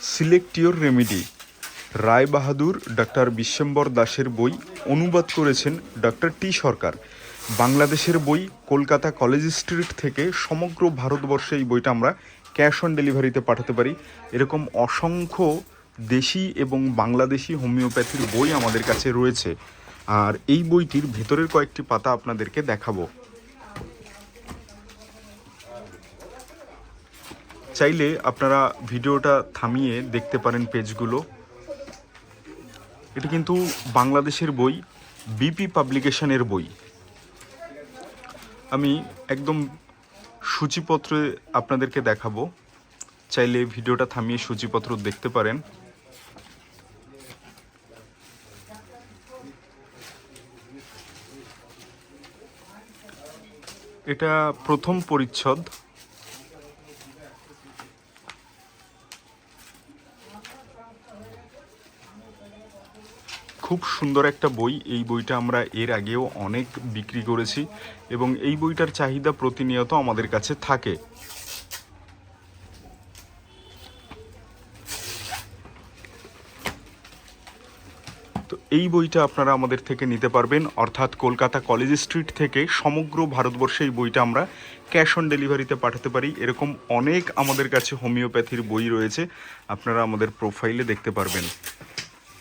Select your remedy, Rai Bahadur doctor Bishwambhar দাসের বই, অনুবাদ করেছেন ডক্টর টি সরকার। বাংলাদেশের বই, কলকাতা কলেজ স্ট্রিট থেকে সমগ্র ভারতবর্ষে এই বইটা আমরা ক্যাশ অন ডেলিভারিতে পাঠাতে পারি। এরকম অসংখ্য দেশি এবং বাংলাদেশি হোমিওপ্যাথির বই আমাদের কাছে রয়েছে। আর এই বইটির ভেতরের কয়েকটি পাতা আপনাদেরকে দেখাবো। চাইলে আপনারা ভিডিওটা থামিয়ে দেখতে পারেন পেজগুলো। এটা কিন্তু বাংলাদেশের বই, বিপি পাবলিকেশনের বই। আমি একদম সূচিপত্রে আপনাদেরকে দেখাবো, চাইলে ভিডিওটা থামিয়ে সূচিপত্র দেখতে পারেন। এটা প্রথম পরিচ্ছদ। খুব সুন্দর একটা বই। এই বইটা আমরা এর আগেও অনেক বিক্রি করেছি এবং এই বইটার চাহিদা প্রতিনিয়ত আমাদের কাছে থাকে। তো এই বইটা আপনারা আমাদের থেকে নিতে পারবেন, অর্থাৎ কলকাতা কলেজ স্ট্রিট থেকে সমগ্র ভারতবর্ষে এই বইটা আমরা ক্যাশ অন ডেলিভারিতে পাঠাতে পারি। এরকম অনেক আমাদের কাছে হোমিওপ্যাথির বই রয়েছে, আপনারা আমাদের প্রোফাইলে দেখতে পারবেন।